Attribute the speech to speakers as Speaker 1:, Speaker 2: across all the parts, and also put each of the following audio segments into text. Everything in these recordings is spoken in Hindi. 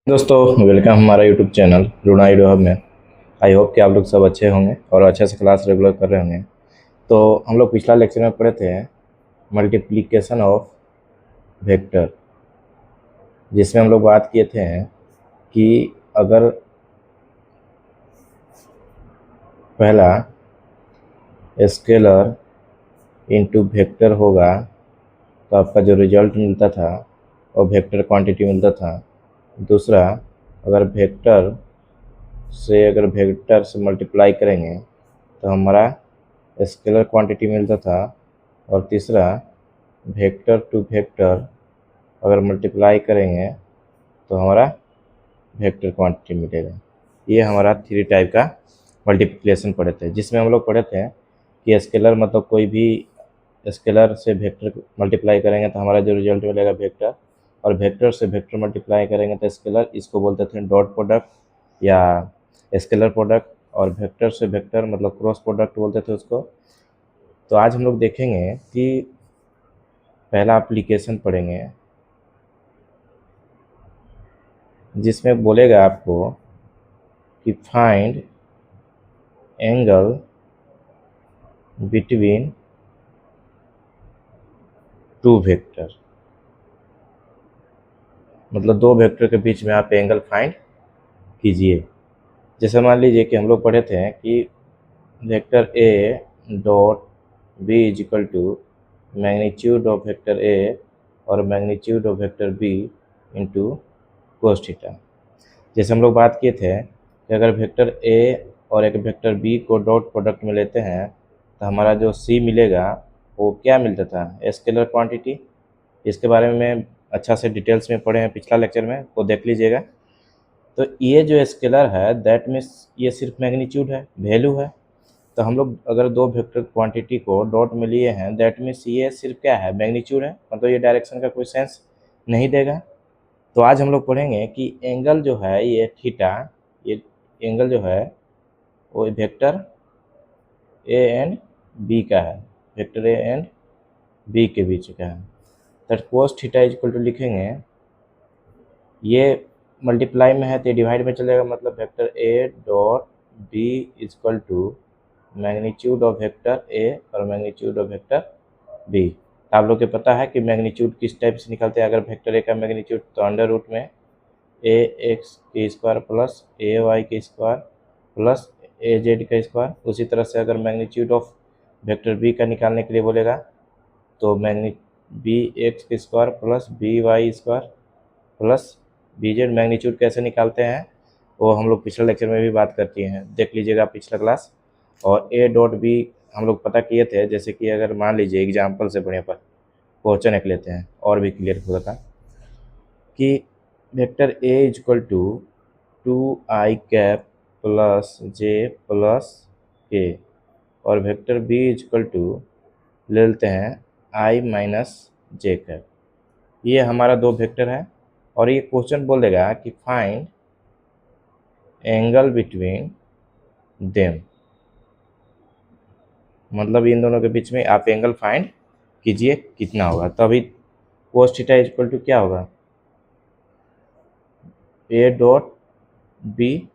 Speaker 1: दोस्तों वेलकम हमारा यूट्यूब चैनल रूनाइडो हब में। आई होप कि आप लोग सब अच्छे होंगे और अच्छे से क्लास रेगुलर कर रहे होंगे। तो हम लोग पिछला लेक्चर में पढ़े थे मल्टीप्लिकेशन ऑफ वेक्टर, जिसमें हम लोग बात किए थे कि अगर पहला स्केलर इनटू वेक्टर होगा तो आपका जो रिजल्ट मिलता था वो वेक्टर क्वांटिटी मिलता था। दूसरा, अगर वेक्टर से मल्टीप्लाई करेंगे तो हमारा स्केलर क्वांटिटी मिलता था। और तीसरा, वेक्टर टू वेक्टर अगर मल्टीप्लाई करेंगे तो हमारा वेक्टर क्वांटिटी मिलेगा। ये हमारा थ्री टाइप का मल्टीप्लिकेशन पढ़े थे, जिसमें हम लोग पढ़े थे कि स्केलर मतलब कोई भी स्केलर से वेक्टर मल्टीप्लाई करेंगे तो हमारा जो रिजल्ट मिलेगा वेक्टर, और वेक्टर से वेक्टर मल्टीप्लाई करेंगे तो स्केलर। इसको बोलते थे डॉट प्रोडक्ट या स्केलर प्रोडक्ट, और वेक्टर से वेक्टर मतलब क्रॉस प्रोडक्ट बोलते थे उसको। तो आज हम लोग देखेंगे कि पहला एप्लीकेशन पढ़ेंगे जिसमें बोलेगा आपको कि find angle between two vector, मतलब दो वेक्टर के बीच में आप एंगल फाइंड कीजिए। जैसे मान लीजिए कि हम लोग पढ़े थे कि vector A dot B is equal to magnitude of vector A और magnitude of vector B into cos theta. जैसे हम लोग बात किए थे कि अगर वेक्टर ए और एक वेक्टर बी को डॉट प्रोडक्ट में लेते हैं तो हमारा जो सी मिलेगा वो क्या मिलता था, स्केलर क्वांटिटी। इसके बारे में अच्छा से डिटेल्स में पढ़े हैं पिछला लेक्चर में, वो देख लीजिएगा। तो ये जो स्केलर है दैट मीन्स ये सिर्फ मैग्नीट्यूड है, वैल्यू है। तो हम लोग अगर दो वेक्टर क्वांटिटी को डॉट में लिए हैं दैट मीन्स ये सिर्फ क्या है, मैग्नीट्यूड है, मतलब ये डायरेक्शन का कोई सेंस नहीं देगा। तो आज हम लोग पढ़ेंगे कि एंगल जो है ये थीटा, ये एंगल जो है वो वेक्टर ए एंड बी का है, वेक्टर ए एंड बी के बीच का है। That cos theta is equal to लिखेंगे, ये मल्टीप्लाई में है तो डिवाइड में चलेगा, मतलब vector A dot B is equal to magnitude of vector A और मैग्नीट्यूड ऑफ वेक्टर बी। आप लोग को पता है कि मैग्नीट्यूड किस टाइप से निकलते हैं। अगर वेक्टर ए का मैग्नीट्यूड तो अंडर रूट में ए एक्स के स्क्वायर प्लस ए वाई के स्क्वायर प्लस ए जेड का स्क्वायर। उसी तरह से अगर मैग्नीट्यूड ऑफ वेक्टर बी का निकालने के लिए बोलेगा तो बी एक्स के square plus B Y square plus B Z. Magnitude कैसे निकालते हैं वो हम लोग पिछले लेक्चर में भी बात करती हैं, देख लीजिएगा पिछला क्लास। और ए डॉट बी हम लोग पता किए थे, जैसे कि अगर मान लीजिए एग्जाम्पल से बढ़िया पर क्वेश्चन एक लेते हैं और भी क्लियर होता था कि vector A is equal to 2i cap plus J plus K, और vector B is equal to ले लेते हैं i माइनस जे कैप। ये हमारा दो वेक्टर है और ये क्वेश्चन बोल देगा कि फाइंड एंगल बिटवीन देम, मतलब इन दोनों के बीच में आप एंगल फाइंड कीजिए कितना होगा। तो अभी cos theta is equal to क्या होगा, ए डॉट बी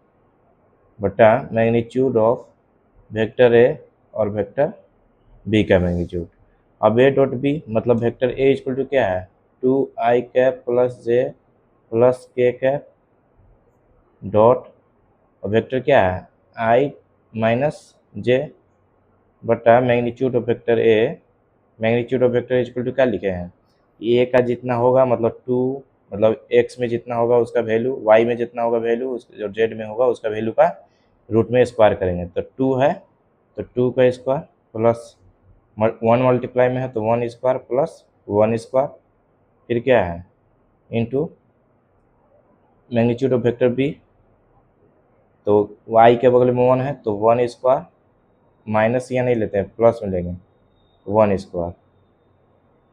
Speaker 1: बटा मैग्नीट्यूड ऑफ वेक्टर ए और वेक्टर बी का मैग्नीट्यूड। अब ए डॉट बी मतलब वेक्टर ए इक्वल टू क्या है, 2i cap plus J plus K cap dot, और वेक्टर क्या है i माइनस जे बटा magnitude of vector A. Magnitude of vector equal to क्या लिखे हैं, ए का जितना होगा मतलब 2, मतलब एक्स में जितना होगा उसका वैल्यू, वाई में जितना होगा वैल्यू और जेड में होगा उसका वैल्यू का रूट में स्क्वायर करेंगे। तो 2 है तो 2 का स्क्वायर प्लस 1 मल्टीप्लाई में है तो 1 स्क्वायर प्लस 1 स्क्वायर, फिर क्या है into magnitude of vector B, तो वाई के बगल में 1 है तो 1 स्क्वायर, माइनस यहाँ नहीं लेते हैं प्लस में लेंगे 1 स्क्वायर।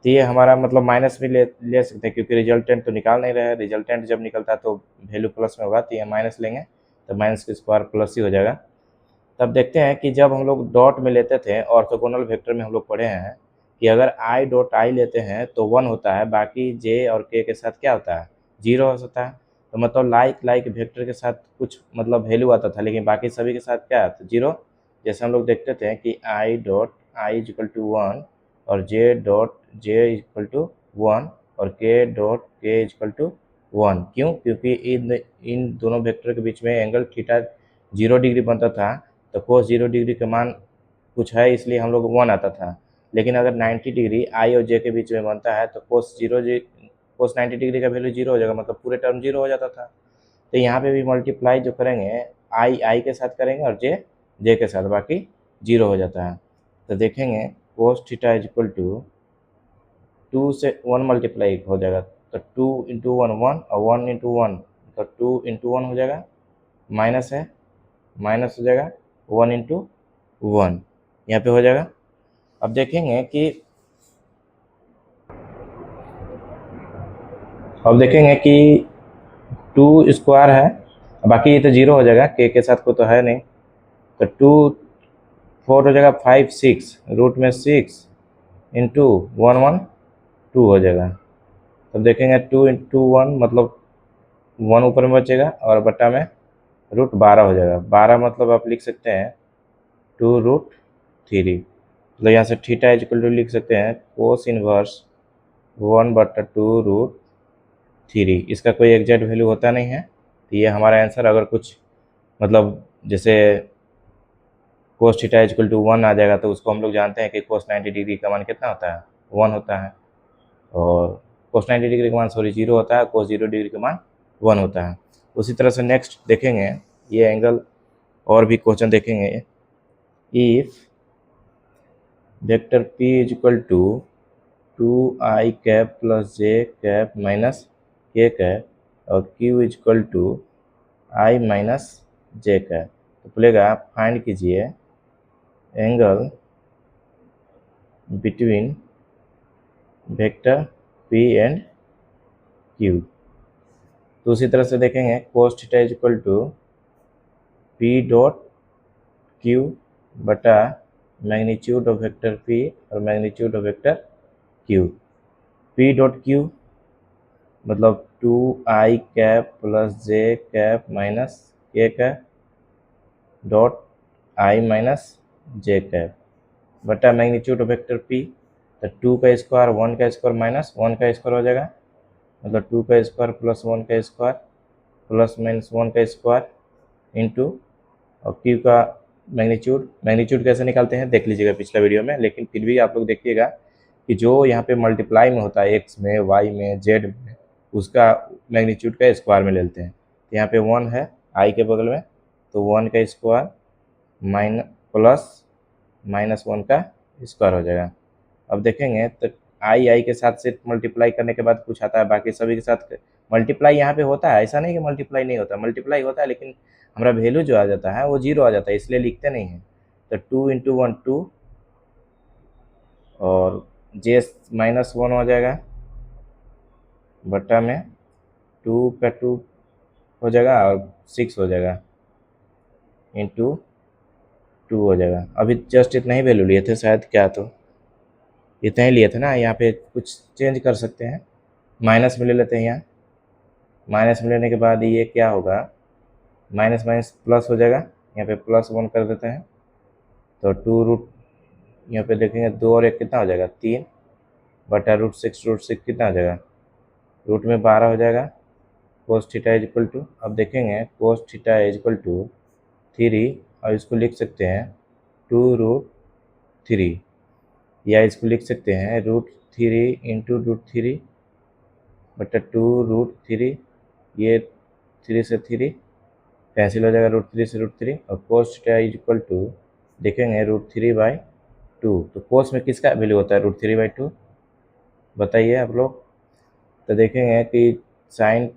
Speaker 1: तो ये हमारा मतलब माइनस भी ले सकते हैं क्योंकि रिजल्टेंट तो निकाल नहीं रहे हैं। रिजल्टेंट जब निकलता है तो वैल्यू प्लस में होगा, तो ये माइनस लेंगे तो माइनस के स्क्वायर प्लस ही हो जाएगा। तब देखते हैं कि जब हम लोग डॉट में लेते थे ऑर्थोगोनल वेक्टर में हम लोग पढ़े हैं कि अगर आई डॉट आई लेते हैं तो 1 होता है, बाकी जे और के साथ क्या होता है 0 हो सकता है। तो मतलब लाइक लाइक वेक्टर के साथ कुछ मतलब वैल्यू आता था, लेकिन बाकी सभी के साथ क्या आता, जीरो। जैसे हम लोग देखते थे कि I dot I is equal to 1 और J dot J is equal to 1 और के डॉट के इज इक्वल टू 1। क्यों? क्योंकि इन दोनों वेक्टर के बीच में एंगल थीटा 0 डिग्री बनता था, तो कोस 0 डिग्री का मान कुछ है इसलिए हम लोग 1 आता था। लेकिन अगर 90 डिग्री आई और जे के बीच में बनता है तो कोस 90 डिग्री का वैल्यू 0 हो जाएगा, मतलब पूरे टर्म 0 हो जाता था। तो यहाँ पे भी मल्टीप्लाई जो करेंगे आई आई के साथ करेंगे और जे जे के साथ, बाकी 0 हो जाता है। तो देखेंगे cos theta is equal to 2 से 1 मल्टीप्लाई हो जाएगा, तो 2 इंटू 1 1 और 1 इंटू 1, तो 2 इंटू 1 हो जाएगा, माइनस है माइनस हो जाएगा 1 इंटू 1 यहाँ पे हो जाएगा। अब देखेंगे कि 2 स्क्वायर है, बाकी ये तो 0 हो जाएगा, के साथ को तो है नहीं, तो 2 4 हो जाएगा 5 6 रूट में 6 इंटू 1 1 2 हो जाएगा। तब देखेंगे 2 इंटू 1 मतलब 1 ऊपर में बचेगा और बट्टा में रूट 12 हो जाएगा। 12 मतलब आप लिख सकते हैं 2 रूट 3। तो यहाँ से थीटा इज इक्वल टू लिख सकते हैं कोस इनवर्स 1/2 रूट 3। इसका कोई एग्जैक्ट वैल्यू होता नहीं है, तो ये हमारा आंसर। अगर कुछ मतलब जैसे cos theta is equal to 1 आ जाएगा तो उसको हम लोग जानते हैं कि कोस 90 डिग्री का मान कितना होता है, 1 होता है, और कोस 90 डिग्री का मान 0 होता है, कोस 0 डिग्री का मान 1 होता है। उसी तरह से नेक्स्ट देखेंगे ये एंगल और भी क्वेश्चन देखेंगे। If vector p is equal to 2i cap plus j cap minus k cap और q is equal to i minus j cap, तो बोलेगा फाइंड कीजिए angle between vector p and q। तो उसी तरह से देखेंगे cos theta is equal to p dot q बटा मैग्नीट्यूड ऑफ वेक्टर p और magnitude of vector q। p dot q मतलब 2i cap plus j cap minus k cap dot i minus j cap बटा मैग्नीट्यूड ऑफ वेक्टर p, तो 2 का स्क्वायर 1 का स्क्वायर माइनस 1 का स्क्वायर हो जाएगा, मतलब 2 का स्क्वायर प्लस 1 का स्क्वायर प्लस माइनस 1 का स्क्वायर इंटू और q का मैग्नीट्यूड कैसे निकालते हैं देख लीजिएगा पिछला वीडियो में, लेकिन फिर भी आप लोग देखिएगा कि जो यहाँ पे मल्टीप्लाई में होता है x में y में z में, उसका मैग्नीट्यूड का स्क्वायर में ले लेते हैं। तो यहाँ पे 1 है i के बगल में, तो 1 का स्क्वायर प्लस माइनस 1 का स्क्वायर हो जाएगा। अब देखेंगे तो आई के साथ से मल्टीप्लाई करने के बाद कुछ आता है, बाकी सभी के साथ मल्टीप्लाई यहाँ पे होता है, ऐसा नहीं कि मल्टीप्लाई नहीं होता, मल्टीप्लाई होता है, लेकिन हमारा वैल्यू जो आ जाता है वो 0 आ जाता है, इसलिए लिखते नहीं हैं। तो 2 इंटू 1 2 और जे माइनस 1 हो जाएगा बट्टा में 2 का 2 हो जाएगा और 6 हो जाएगा इंटू 2 हो जाएगा। अभी जस्ट इतना ही वैल्यू लिए थे शायद, क्या तो इतना ही लिए थे ना, यहाँ पे कुछ चेंज कर सकते हैं, माइनस में ले लेते हैं। यहाँ माइनस में लेने के बाद ये क्या होगा, माइनस माइनस प्लस हो जाएगा, यहाँ पे प्लस 1 कर देते हैं, तो 2 रूट यहाँ पे देखेंगे 2 और 1 कितना हो जाएगा 3 बटा रूट 6 कितना हो जाएगा रूट में 12 हो जाएगा। Cos theta is equal to, अब देखेंगे cos theta is equal to 3 और इसको लिख सकते हैं 2 रूट 3, या इसको लिख सकते हैं रूट 3 इंटू रूट 3 बटा 2 रूट 3, ये 3 से 3 कैंसिल हो जाएगा, रूट 3 से रूट 3, और cos theta is equal to देखेंगे रूट 3/2। तो कोस में किसका वैल्यू होता है रूट 3/2 बताइए आप लोग। तो देखेंगे कि साइन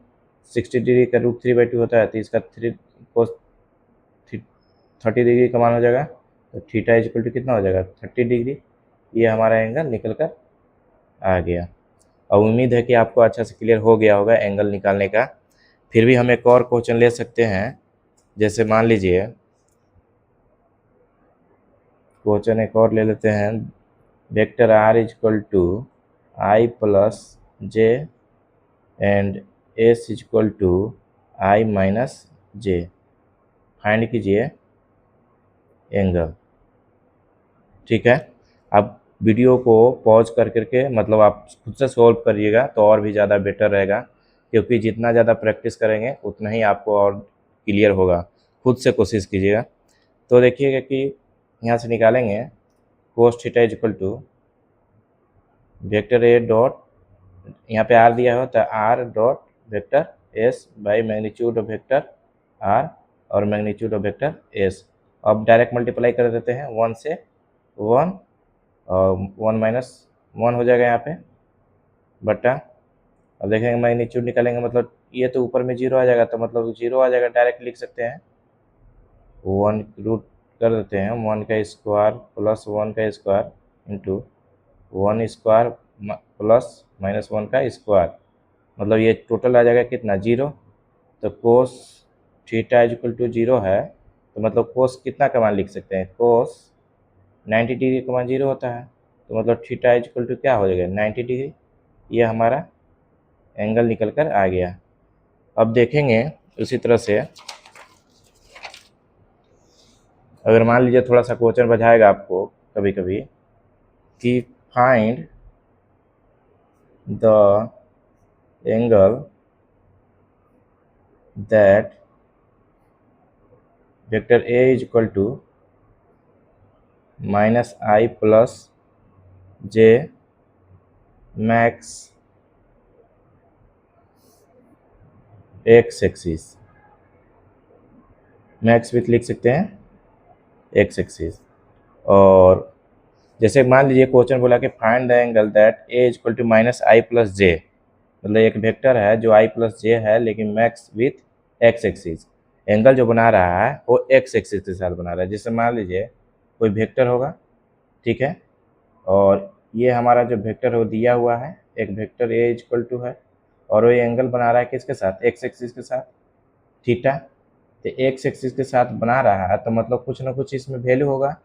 Speaker 1: 60 डिग्री का रूट 3/2 होता है, तो इसका 3 कोस 30 डिग्री का मान हो जाएगा, तो थीटा इज इक्वल टू कितना हो जाएगा 30 डिग्री। ये हमारा एंगल निकल कर आ गया। और उम्मीद है कि आपको अच्छा से क्लियर हो गया होगा एंगल निकालने का। फिर भी हम एक और क्वेश्चन ले सकते हैं, जैसे मान लीजिए क्वेश्चन एक और ले लेते हैं, vector r is equal to I plus J and s is equal to I minus J. Find कीजिए एंगल। ठीक है, आप वीडियो को पॉज कर करके मतलब आप खुद से सॉल्व करिएगा तो और भी ज़्यादा बेटर रहेगा, क्योंकि जितना ज़्यादा प्रैक्टिस करेंगे उतना ही आपको और क्लियर होगा। खुद से कोशिश कीजिएगा। तो देखिएगा कि यहाँ से निकालेंगे cos theta is equal to vector A dot, यहाँ पे आर दिया हो तो R dot vector S by magnitude of vector R और मैग्नीट्यूड ऑफ वेक्टर एस। अब डायरेक्ट मल्टीप्लाई कर देते हैं 1 से 1 और 1 माइनस 1 हो जाएगा यहाँ पे बटा। अब देखेंगे मैग्नीट्यूड निकालेंगे, मतलब ये तो ऊपर में 0 आ जाएगा, तो मतलब 0 आ जाएगा, डायरेक्ट लिख सकते हैं 1 रूट कर देते हैं 1 का स्क्वायर प्लस 1 का square into 1 square plus minus 1 का स्क्वायर, मतलब ये टोटल आ जाएगा कितना 0। तो cos theta is equal to 0 है, तो मतलब कोस कितना का मान लिख सकते हैं, कोस 90 डिग्री का मान 0 होता है, तो मतलब थीटा इज इक्वल टू क्या हो जाएगा 90 डिग्री। ये हमारा एंगल निकल कर आ गया। अब देखेंगे उसी तरह से अगर मान लीजिए थोड़ा सा क्वेश्चन बजाएगा आपको कभी कभी कि find the angle that vector A is equal to minus I plus J makes X axis, makes with लिख सकते हैं एक्स एक्सिस। और जैसे मान लीजिए क्वेश्चन बोला कि find the angle that A is equal to minus I plus J, मतलब एक वेक्टर है जो आई प्लस जे है लेकिन max with x axis. Angle जो बना रहा है वो एक्स एक्सिस के साथ बना रहा है। जैसे मान लीजिए कोई वेक्टर होगा, ठीक है, और ये हमारा जो वेक्टर है वो दिया हुआ है, एक vector A is equal to है, और वो एंगल बना रहा है किसके साथ, एक्स एक्सिस के साथ, थीटा। तो एक्स एक्सिस के साथ बना रहा है तो मतलब कुछ ना कुछ इसमें वैल्यू होगा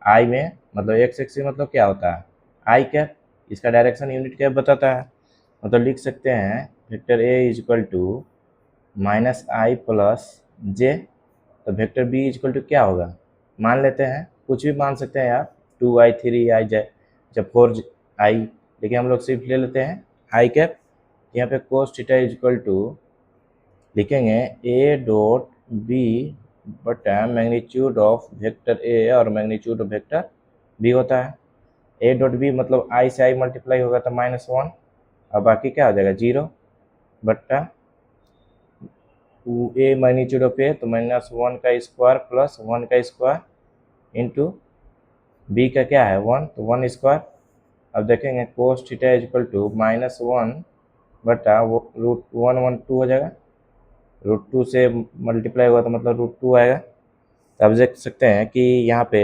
Speaker 1: आई में, मतलब एक्स एक्सिस मतलब क्या होता है आई कैप, इसका डायरेक्शन यूनिट कैप बताता है। मतलब लिख सकते हैं vector A is equal to minus I plus J, तो vector B is equal to क्या होगा, मान लेते हैं कुछ भी मान सकते हैं आप, 2i 3i जब 4i, लेकिन हम लोग सिर्फ ले लेते हैं आई कैप। यहाँ पे cos theta is equal to लिखेंगे ए डॉट बी बटा मैग्नीट्यूड ऑफ वेक्टर ए और मैग्नीट्यूड ऑफ वेक्टर बी होता है। ए डॉट बी मतलब आई से आई मल्टीप्लाई होगा तो -1, और बाकी क्या हो जाएगा 0 बट्टा ए मैग्नीट्यूड ऑफ ए तो -1 का स्क्वायर प्लस 1 का स्क्वायर इंटू बी का क्या है 1 तो 1 स्क्वायर। अब देखेंगे cos theta is equal to -1 बटा वो √1 हो जाएगा, √2 से मल्टीप्लाई हुआ तो मतलब √2 आएगा। तो अब देख सकते हैं कि यहाँ पे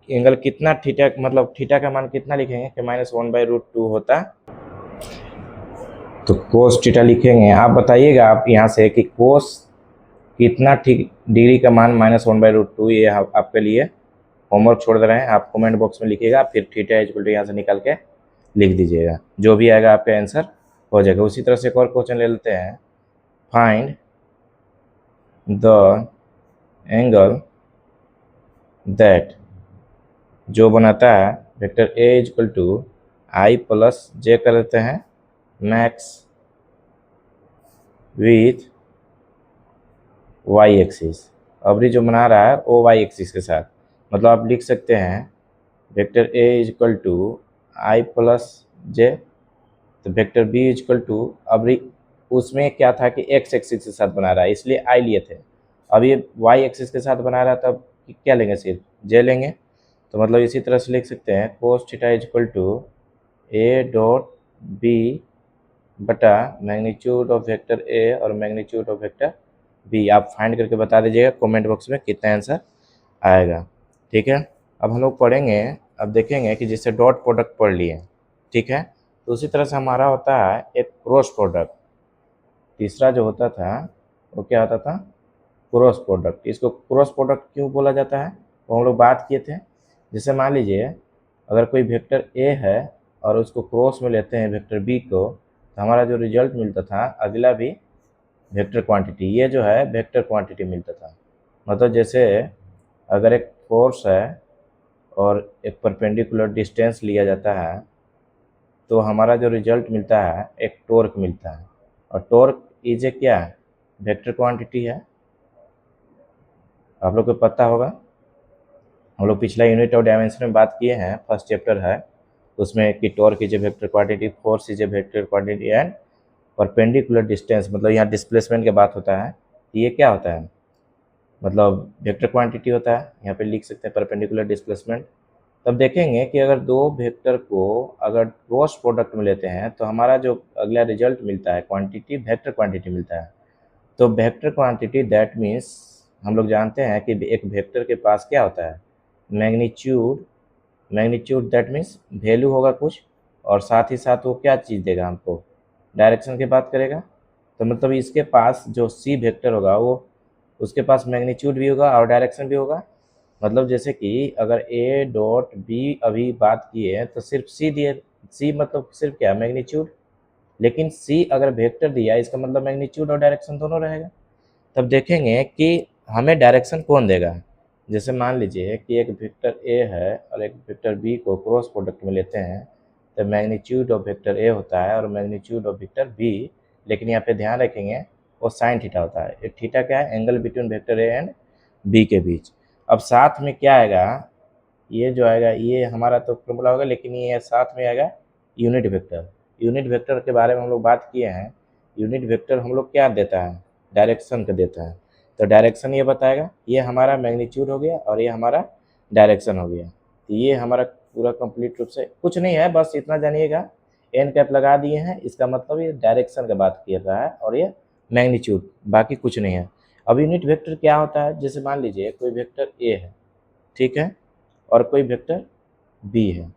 Speaker 1: एंगल कितना थीटा, मतलब थीटा का मान कितना लिखेंगे कि -1/√2 होता, तो कोस थीटा लिखेंगे। आप बताइएगा आप यहाँ से कि कोस कितना डिग्री का मान -1/√2, ये आपके लिए होमवर्क छोड़ दे रहे हैं, आप कमेंट बॉक्स में लिखिएगा, फिर थीटा इज इक्वल टू यहाँ से निकाल के लिख दीजिएगा, जो भी आएगा आपका आंसर हो जाएगा। उसी तरह से एक और क्वेश्चन ले लेते हैं, फाइंड द एंगल दैट, जो बनाता है vector A is equal to I plus J कर लेते हैं मैक्स विथ वाई एक्सिस। अब ये जो बना रहा है वो वाई एक्सिस के साथ, मतलब आप लिख सकते हैं vector A is equal to I plus J, तो vector B is equal to, अब उसमें क्या था कि एक्स एक्सिस के साथ बना रहा है इसलिए आई लिए थे, अब ये वाई एक्सिस के साथ बना रहा है तब क्या लेंगे, सिर्फ जे लेंगे। तो मतलब इसी तरह से लिख सकते हैं cos theta is equal to A dot B बटा मैग्नीट्यूड ऑफ वेक्टर ए और मैग्नीट्यूड ऑफ वेक्टर बी। आप फाइंड करके बता दीजिएगा कमेंट बॉक्स में कितना आंसर आएगा। ठीक है, अब हम लोग पढ़ेंगे, अब देखेंगे कि जैसे डॉट प्रोडक्ट पढ़ लिए, ठीक है, तो उसी तरह से हमारा होता है एक क्रॉस प्रोडक्ट। तीसरा जो होता था वो क्या होता था, क्रॉस प्रोडक्ट। इसको क्रॉस प्रोडक्ट क्यों बोला जाता है वो हम लोग बात किए थे। जैसे मान लीजिए अगर कोई वेक्टर ए है और उसको क्रॉस में लेते हैं वेक्टर बी को, तो हमारा जो रिजल्ट मिलता था अगला भी वेक्टर क्वांटिटी, ये जो है वेक्टर क्वांटिटी मिलता था। मतलब जैसे अगर एक फोर्स है और एक परपेंडिकुलर डिस्टेंस लिया जाता है तो हमारा जो रिजल्ट मिलता है एक टॉर्क मिलता है, और टॉर्क इज ए क्या है, वेक्टर क्वांटिटी है। आप लोग को पता होगा, हम लोग पिछला यूनिट ऑफ डायमेंशन में बात किए हैं, फर्स्ट चैप्टर है उसमें कि torque is a vector quantity, force is a vector quantity and perpendicular distance, मतलब यहाँ डिस्प्लेसमेंट की बात होता है, तो ये क्या होता है, मतलब वेक्टर क्वांटिटी होता है। यहाँ पे लिख सकते हैं परपेंडिकुलर डिस्प्लेसमेंट। तब देखेंगे कि अगर दो वेक्टर को अगर क्रॉस प्रोडक्ट में लेते हैं तो हमारा जो अगला रिजल्ट मिलता है क्वांटिटी, वेक्टर क्वांटिटी मिलता है। तो वेक्टर क्वांटिटी दैट मीन्स हम लोग जानते हैं कि एक वेक्टर के पास क्या होता है, magnitude. Magnitude that means value होगा कुछ, और साथ ही साथ वो क्या चीज़ देगा हमको, डायरेक्शन की बात करेगा। तो मतलब इसके पास जो सी वेक्टर होगा वो, उसके पास मैग्नीट्यूड भी होगा और डायरेक्शन भी होगा। मतलब जैसे कि अगर ए डॉट बी अभी बात किए तो सिर्फ सी दिए, सी मतलब सिर्फ क्या, मैग्नीट्यूड। लेकिन सी अगर वेक्टर दिया इसका मतलब मैग्नीट्यूड और डायरेक्शन दोनों रहेगा। तब देखेंगे कि हमें डायरेक्शन कौन देगा। जैसे मान लीजिए कि एक वेक्टर ए है और एक वेक्टर बी को क्रॉस प्रोडक्ट में लेते हैं तो मैग्नीट्यूड ऑफ वेक्टर ए होता है और मैग्नीट्यूड ऑफ वेक्टर बी, लेकिन यहाँ पे ध्यान रखेंगे वो साइन थीटा होता है। एक थीटा क्या है, angle between vector A and B के बीच। अब साथ में क्या आएगा, ये जो आएगा ये हमारा तो फॉर्मूला होगा, लेकिन ये साथ में आएगा यूनिट वेक्टर। यूनिट वेक्टर के बारे में हम लोग बात किए हैं। यूनिट वेक्टर हम लोग क्या देता है, डायरेक्शन का देता है। तो डायरेक्शन ये बताएगा, ये हमारा मैग्नीट्यूड हो गया और ये हमारा डायरेक्शन हो गया। तो ये हमारा पूरा कंप्लीट रूप से कुछ नहीं है, बस इतना जानिएगा, एन कैप लगा दिए हैं, इसका मतलब ये डायरेक्शन का बात किया रहा है और ये मैग्नीट्यूड, बाकी कुछ नहीं है। अब यूनिट वेक्टर क्या होता है, जैसे मान लीजिए कोई वेक्टर ए है, ठीक है, और कोई वेक्टर बी है।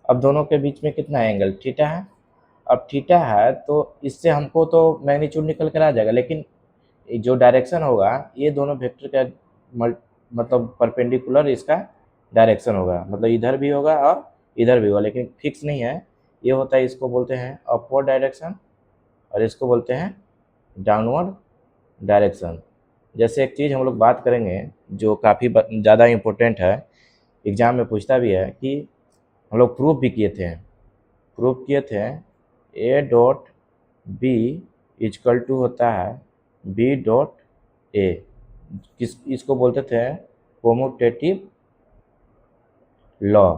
Speaker 1: अब दोनों के बीच में कितना एंगल, थीटा है। अब थीटा है तो इससे हमको तो मैग्नीट्यूड निकल कर आ जाएगा, लेकिन जो डायरेक्शन होगा ये दोनों वेक्टर का मतलब परपेंडिकुलर इसका डायरेक्शन होगा, मतलब इधर भी होगा और इधर भी होगा, लेकिन फिक्स नहीं है। ये होता है, इसको बोलते हैं अपवर्ड डायरेक्शन और इसको बोलते हैं डाउनवर्ड डायरेक्शन। जैसे एक चीज़ हम लोग बात करेंगे जो काफ़ी ज़्यादा इम्पोर्टेंट है, एग्ज़ाम में पूछता भी है, कि हम लोग प्रूफ भी किए थे, प्रूफ किए थे A dot B is equal to होता है बी डॉट ए, इसको बोलते थे कोमोटेटिव लॉ।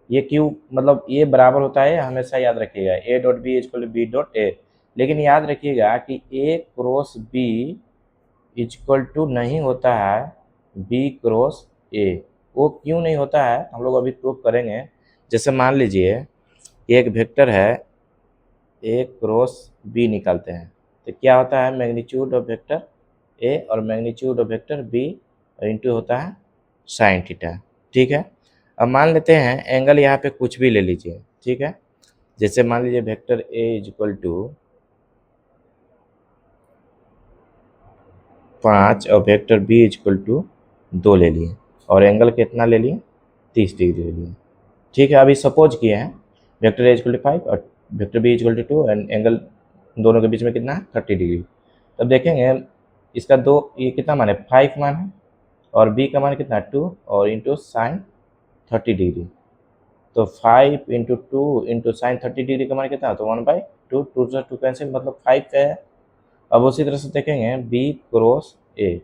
Speaker 1: ये क्यों, मतलब ये बराबर होता है, हमेशा याद रखिएगा, A dot B is equal to B dot A. लेकिन याद रखिएगा कि A cross B is equal to नहीं होता है बी क्रॉस ए। वो क्यों नहीं होता है हम लोग अभी प्रूफ करेंगे। जैसे मान लीजिए एक वेक्टर है ए क्रॉस बी निकालते हैं तो क्या होता है, मैग्नीट्यूड ऑफ वेक्टर ए और magnitude of vector B into होता है साइन थीटा, ठीक है। अब मान लेते हैं एंगल यहाँ पे कुछ भी ले लीजिए, ठीक है। जैसे मान लीजिए vector A is equal to 5 और vector B is equal to 2 ले लिए और एंगल कितना ले लिए, 30 डिग्री ले लिए, ठीक है। अभी सपोज किए हैं वेक्टर ए इक्वल टू 5 और vector B equal to 2 and angle दोनों के बीच में कितना है, 30 डिग्री। तब देखेंगे इसका दो, ये कितना मान है, 5 मान है, और बी का मान कितना 2 और इंटू साइन 30 डिग्री। तो 5 इंटू 2 इंटू साइन 30 डिग्री का मान कितना, तो 1/2, 2 से 2 कैंसिल, मतलब 5 का है। अब उसी तरह से देखेंगे बी क्रॉस ए,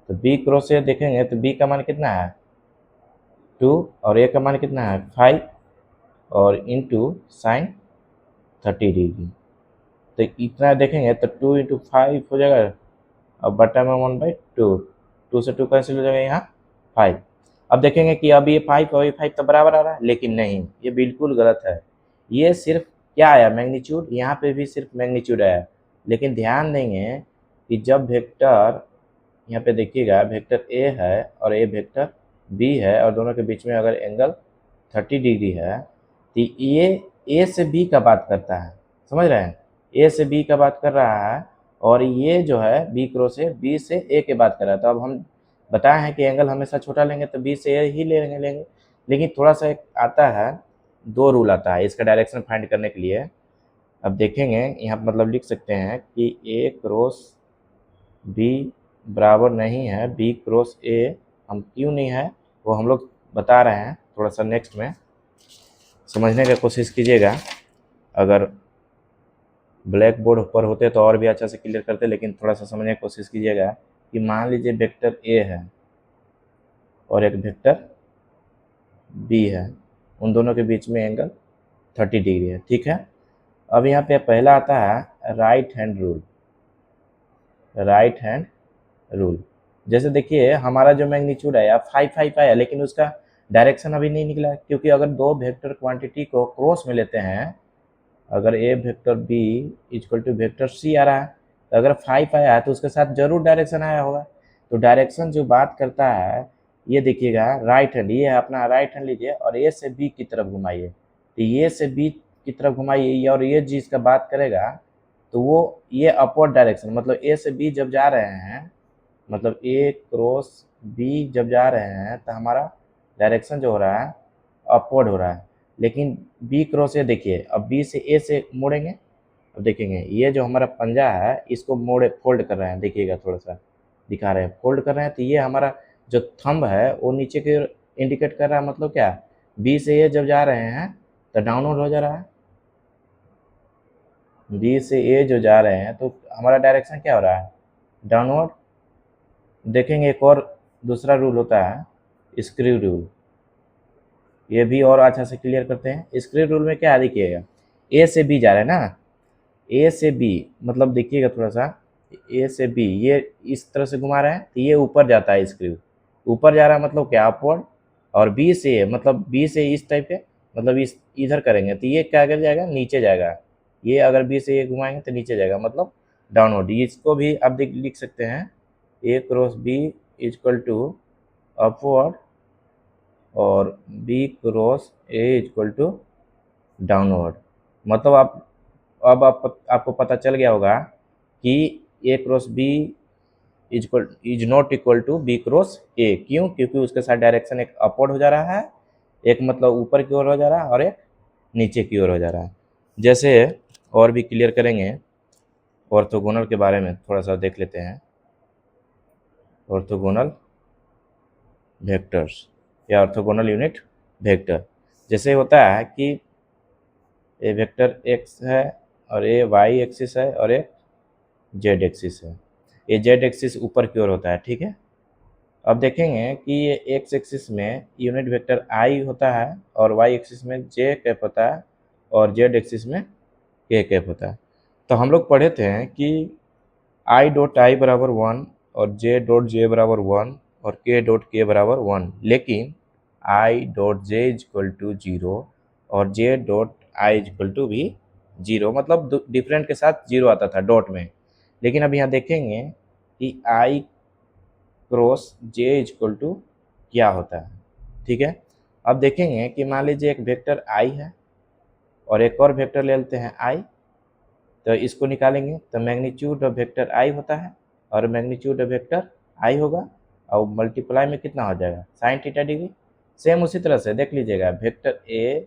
Speaker 1: तो बी क्रॉस ए देखेंगे तो बी का मान कितना है 2 और ए का मान कितना है 5 और इंटू साइन 30 डिग्री। तो इतना देखेंगे तो 2 इंटू 5 हो जाएगा, अब बटा में 1/2, 2 से 2 कैंसिल हो जाएगा, यहाँ 5। अब देखेंगे कि अब ये 5 और ये 5 तो बराबर आ रहा है, लेकिन नहीं, ये बिल्कुल गलत है। ये सिर्फ क्या आया, मैग्नीट्यूड, यहाँ पे भी सिर्फ मैग्नीट्यूड आया। लेकिन ध्यान देंगे कि जब वेक्टर, यहाँ पे देखिएगा वेक्टर ए है और ए वेक्टर बी है और दोनों के बीच में अगर एंगल 30 डिग्री है तो ये ए से बी का बात करता है, समझ रहे हैं, ए से बी का बात कर रहा है, और ये जो है बी क्रॉस ए बी से ए के बात कर रहा है। तो अब हम बताए हैं कि एंगल हमेशा छोटा लेंगे तो बी से ए ही लेंगे। लेकिन थोड़ा सा एक आता है, 2 रूल आता है इसका डायरेक्शन फाइंड करने के लिए। अब देखेंगे यहाँ मतलब लिख सकते हैं कि ए क्रॉस बी बराबर नहीं है बी क्रॉस ए, हम क्यों नहीं है वो हम लोग बता रहे हैं, थोड़ा सा नेक्स्ट में समझने की कोशिश कीजिएगा। अगर ब्लैक बोर्ड पर होते तो और भी अच्छा से क्लियर करते, लेकिन थोड़ा सा समझने की कोशिश कीजिएगा कि मान लीजिए वेक्टर ए है और एक वेक्टर बी है, उन दोनों के बीच में एंगल 30 डिग्री है, ठीक है। अब यहाँ पे पहला आता है right hand rule. Right hand rule जैसे देखिए हमारा जो मैग्नीट्यूड है 5 आया, लेकिन उसका डायरेक्शन अभी नहीं निकला, क्योंकि अगर दो वेक्टर क्वांटिटी को क्रॉस में लेते हैं, अगर A vector B equal to vector C आ रहा है, तो अगर 5 आया है तो उसके साथ जरूर डायरेक्शन आया होगा। तो डायरेक्शन जो बात करता है, ये देखिएगा राइट हैंड, ये अपना राइट हैंड लीजिए और ए से बी की तरफ घुमाइए, तो ये से बी की तरफ घुमाइए और ये जिसका बात करेगा तो वो ये अपवर्ड डायरेक्शन, मतलब ए से बी जब जा रहे हैं, मतलब ए क्रॉस बी जब जा रहे हैं तो हमारा डायरेक्शन जो हो रहा है अपवर्ड हो रहा है। लेकिन बी क्रॉस ए देखिए, अब बी से ए से मोड़ेंगे, अब देखेंगे ये जो हमारा पंजा है इसको मोड़े फोल्ड कर रहे हैं, देखिएगा थोड़ा सा दिखा रहे हैं फोल्ड कर रहे हैं, तो ये हमारा जो थंब है वो नीचे की इंडिकेट कर रहा है, मतलब क्या, बी से ए जब जा रहे हैं तो डाउनवर्ड हो जा रहा है। बी से ए जो जा रहे हैं तो हमारा डायरेक्शन क्या हो रहा है, डाउनवर्ड। देखेंगे एक और दूसरा रूल होता है स्क्रू रूल, ये भी और अच्छा से क्लियर करते हैं। स्क्रू रूल में क्या देखिएगा, ए से बी जा रहा है ना, ए से बी मतलब देखिएगा थोड़ा सा, ए से बी ये इस तरह से घुमा रहे हैं तो ये ऊपर जाता है, स्क्रू ऊपर जा रहा है मतलब क्या अपवर्ड, और बी से ए मतलब बी से इस टाइप के मतलब इस इधर करेंगे तो ये क्या कर जाएगा, नीचे जाएगा। ये अगर बी से ए घुमाएंगे तो नीचे जाएगा मतलब डाउनवर्ड। इसको भी आप लिख सकते हैं A cross B equal to upward और B cross A equal to downward. मतलब आप अब आपको पता चल गया होगा कि A cross B is not equal to B cross A, क्यों, क्योंकि उसके साथ डायरेक्शन एक अपवर्ड हो जा रहा है, एक मतलब ऊपर की ओर हो जा रहा है और एक नीचे की ओर हो जा रहा है। जैसे और भी क्लियर करेंगे, ऑर्थोगोनल के बारे में थोड़ा सा देख लेते हैं। ऑर्थोगोनल वेक्टर्स या ऑर्थोगोनल यूनिट वेक्टर जैसे होता है कि ए वेक्टर एक्स है और ए वाई एक्सिस है और एक जेड एक्सिस है। ये जेड एक्सिस ऊपर की ओर होता है, ठीक है। अब देखेंगे कि ये एक्स एक्सिस में यूनिट वेक्टर आई होता है और वाई एक्सिस में जे कैप होता है और जेड एक्सिस में के कैप होता है। तो हम लोग पढ़े थे कि आई डॉट आई बराबर 1 और जे डॉट जे बराबर 1 और के डॉट के बराबर 1, लेकिन I dot J equal to 0 और J dot I equal to भी 0, मतलब डिफरेंट के साथ 0 आता था डॉट में। लेकिन अब यहाँ देखेंगे कि I cross J equal to क्या होता है, ठीक है। अब देखेंगे कि मान लीजिए एक वेक्टर आई है और एक और वेक्टर ले लेते हैं आई, तो इसको निकालेंगे तो मैग्नीट्यूड ऑफ वेक्टर आई होता है और मैग्नीट्यूड ऑफ वेक्टर आई होगा और मल्टीप्लाई में कितना हो जाएगा, साइन थीटा डिग्री। सेम उसी तरह से देख लीजिएगा, vector A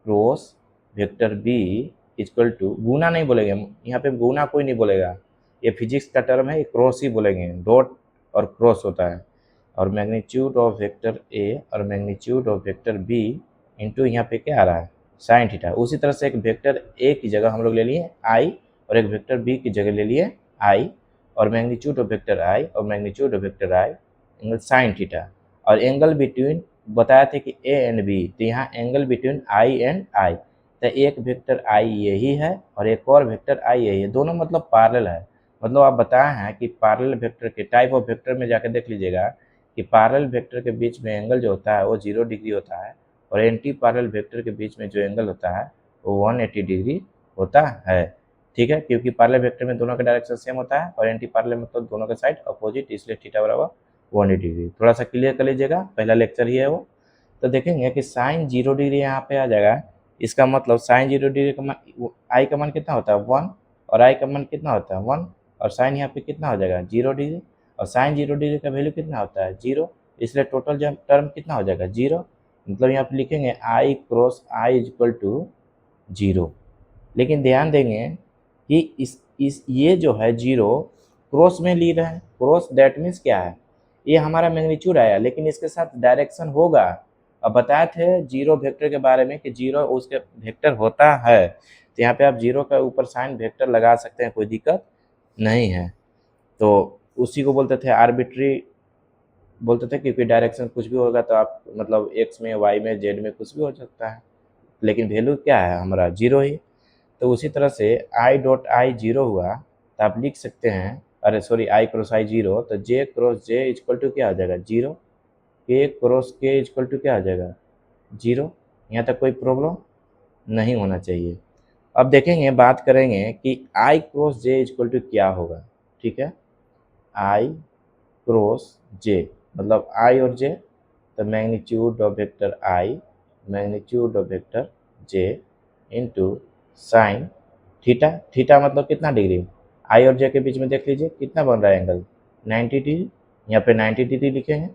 Speaker 1: cross vector B equal to, गुना नहीं बोलेंगे यहाँ पे, गुना कोई नहीं बोलेगा, ये फिजिक्स का टर्म है, ये क्रॉस ही बोलेंगे, डॉट और क्रॉस होता है। और मैग्नीट्यूड ऑफ वेक्टर ए और magnitude of vector B into यहाँ पे क्या आ रहा है, साइन थीटा। उसी तरह से एक वेक्टर ए की जगह हम लोग ले लिए आई और एक वेक्टर बी की जगह ले लिए आई और मैग्नीट्यूड ऑफ वेक्टर आई और magnitude of vector I angle sine theta. और एंगल बिटवीन बताया था कि ए एंड बी, तो यहाँ angle between I and I, तो एक वेक्टर आई यही है और एक और वेक्टर आई यही है, दोनों मतलब पैरेलल है। मतलब आप बताए हैं कि पैरेलल वेक्टर के टाइप ऑफ वेक्टर में जाकर देख लीजिएगा कि पैरेलल वेक्टर के बीच में एंगल जो होता है वो 0 डिग्री होता है और एंटी पैरेलल वेक्टर के बीच में जो एंगल होता है वो 180 डिग्री होता है, ठीक है। क्योंकि पैरेलल वेक्टर में दोनों का डायरेक्शन सेम होता है और एंटी पैरेलल मतलब दोनों का साइड अपोजिट, इसलिए थीटा बराबर 180 डिग्री। थोड़ा सा क्लियर कर लीजिएगा, पहला लेक्चर ही है वो। तो देखेंगे कि साइन 0 डिग्री यहाँ पे आ जाएगा, इसका मतलब साइन 0 डिग्री का मान, आई का मान कितना होता है 1 और आई का मान कितना होता है 1 और साइन यहाँ पे कितना हो जाएगा 0 डिग्री और साइन 0 डिग्री का वैल्यू कितना होता है 0, इसलिए टोटल जो टर्म कितना हो जाएगा 0। मतलब यहाँ पे लिखेंगे आई क्रॉस आई इक्वल टू 0, लेकिन ध्यान देंगे कि इस ये जो है जीरो क्रॉस में ली रहे हैं। क्रॉस दैट मीन्स क्या है, ये हमारा मैग्नीट्यूड आया लेकिन इसके साथ डायरेक्शन होगा। अब बताए थे जीरो वेक्टर के बारे में कि जीरो उसके वेक्टर होता है, तो यहाँ पे आप जीरो का ऊपर साइन वेक्टर लगा सकते हैं, कोई दिक्कत नहीं है। तो उसी को बोलते थे आर्बिट्री बोलते थे, क्योंकि डायरेक्शन कुछ भी होगा तो आप मतलब एक्स में, वाई में, जेड में कुछ भी हो सकता है, लेकिन वैल्यू क्या है हमारा जीरो ही। तो उसी तरह से आई डॉट आई जीरो हुआ तो आप लिख सकते हैं, अरे sorry I cross I zero, तो जे क्रॉस जे इक्वल टू क्या आ जाएगा जीरो, के क्रॉस के इक्वल टू क्या आ जाएगा जीरो। यहाँ तक कोई प्रॉब्लम नहीं होना चाहिए। अब देखेंगे, बात करेंगे कि I cross J equal to क्या होगा। ठीक है, आई क्रॉस जे मतलब आई और जे, तो magnitude of vector I, magnitude of vector J into sine theta. Theta मतलब कितना डिग्री, आई और जे के बीच में देख लीजिए कितना बन रहा है एंगल 90 डिग्री। यहाँ पे 90 डिग्री लिखेंगे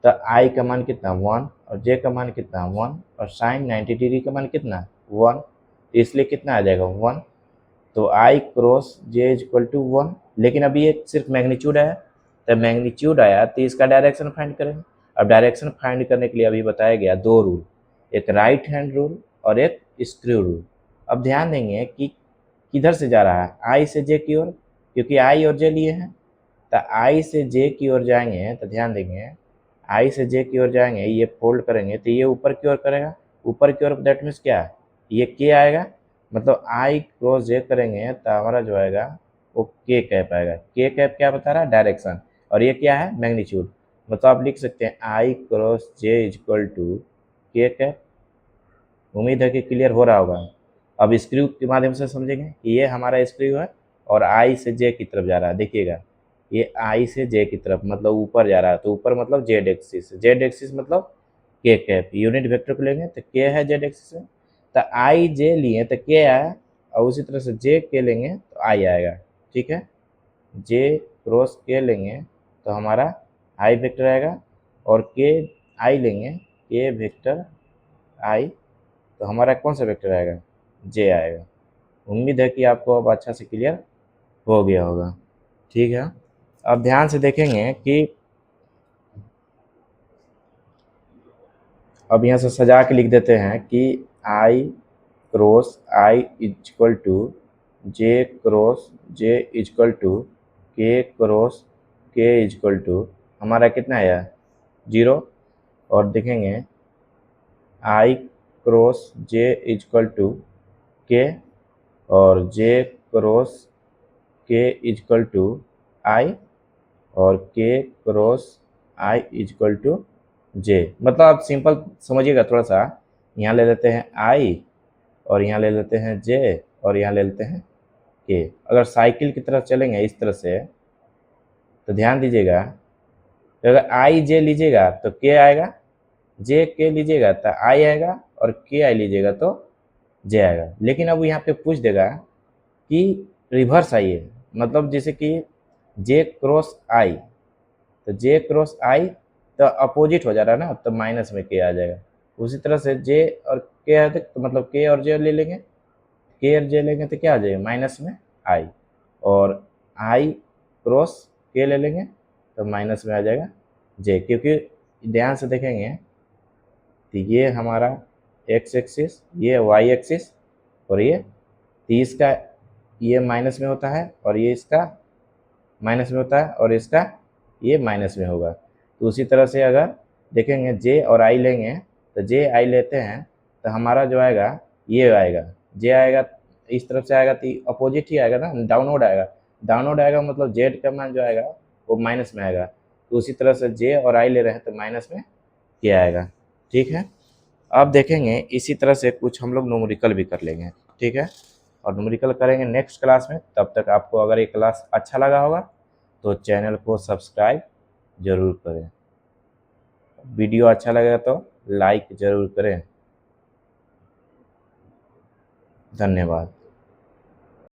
Speaker 1: तो आई का मान कितना 1 और जे का मान कितना 1 और साइन 90 डिग्री का मान कितना 1, इसलिए कितना आ जाएगा 1। तो आई क्रॉस जे इक्वल टू 1, लेकिन अभी ये सिर्फ मैग्नीट्यूड आया, तो मैग्नीट्यूड आया तो इसका डायरेक्शन फाइंड करेंगे। अब डायरेक्शन फाइंड करने के लिए अभी बताया गया दो रूल, एक राइट हैंड रूल और एक स्क्रू रूल। अब ध्यान देंगे कि किधर से जा रहा है, आई से जे की ओर, क्योंकि आई और जे लिए हैं, तो आई से जे की ओर जाएंगे तो ध्यान देंगे आई से जे की ओर जाएंगे, ये फोल्ड करेंगे तो ये ऊपर की ओर करेगा, ऊपर की ओर दैट मीन्स क्या है, ये के आएगा, मतलब आई क्रॉस जे करेंगे तो हमारा जो आएगा वो के कैप आएगा। के कैप क्या बता रहा है, डायरेक्शन, और ये क्या है मैग्नीट्यूड। मतलब आप लिख सकते हैं आई क्रॉस जे इक्वल टू के कैप। उम्मीद है कि क्लियर हो रहा होगा। अब स्क्रू के माध्यम से समझेंगे कि ये हमारा स्क्रू है और आई से जे की तरफ जा रहा है। देखिएगा ये आई से जे की तरफ मतलब ऊपर जा रहा है, तो ऊपर मतलब जेड एक्सिस, जेड एक्सिस मतलब के कैप। यूनिट वेक्टर को लेंगे तो के है जेड एक्सिस में, तो आई जे लिए तो के आया, और उसी तरह से जे के लेंगे तो आई आएगा। ठीक है, जे क्रॉस के लेंगे तो हमारा आई वेक्टर आएगा, और के आई लेंगे के वेक्टर आई, तो हमारा कौन सा वेक्टर आएगा जे आएगा। उम्मीद है कि आपको अब अच्छा से क्लियर हो गया होगा। ठीक है, अब ध्यान से देखेंगे कि अब यहाँ से सजा के लिख देते हैं कि I cross I equal to J cross J equal to K cross K equal to हमारा कितना आया जीरो। और देखेंगे I cross J equal to K और J cross K equal to I और K cross I equal to J. मतलब आप सिंपल समझिएगा थोड़ा सा, यहाँ ले लेते हैं आई और यहाँ ले लेते हैं जे और यहाँ ले लेते हैं के। अगर साइकिल की तरफ चलेंगे इस तरह से तो ध्यान दीजिएगा, तो अगर आई जे लीजिएगा तो के आएगा, जे के लीजिएगा तो आई आएगा, और के आई लीजिएगा तो जे आएगा। लेकिन अब यहाँ पे पूछ देगा कि रिवर्स आइए, मतलब जैसे कि जे क्रॉस आई, तो जे क्रॉस आई तो अपोजिट हो जा रहा है ना, तो माइनस में के आ जाएगा। उसी तरह से जे और के है तो मतलब के और जे ले लेंगे, के और जे लेंगे तो क्या आ जाएगा माइनस में आई, और आई क्रॉस के ले लेंगे तो माइनस में आ जाएगा जे। क्योंकि ध्यान से देखेंगे तो ये हमारा एक्स एक्सिस, ये वाई एक्सिस, और ये 30 का ये माइनस में होता है और ये इसका माइनस में होता है और इसका ये माइनस में होगा। तो उसी तरह से अगर देखेंगे जे और आई लेंगे तो जे आई लेते हैं तो हमारा जो आएगा ये आएगा, जे आएगा इस तरफ से आएगा तो अपोजिट ही आएगा ना, डाउनवर्ड आएगा। डाउनवर्ड आएगा मतलब जेड का मान जो आएगा वो माइनस में आएगा। तो उसी तरह से जे और आई ले रहे हैं तो माइनस में क्या आएगा। ठीक है, अब देखेंगे इसी तरह से कुछ हम लोग न्यूमेरिकल भी कर लेंगे। ठीक है, और न्यूमेरिकल करेंगे नेक्स्ट क्लास में। तब तक आपको अगर ये क्लास अच्छा लगा होगा तो चैनल को सब्सक्राइब ज़रूर करें, वीडियो अच्छा लगा तो लाइक ज़रूर करें। धन्यवाद।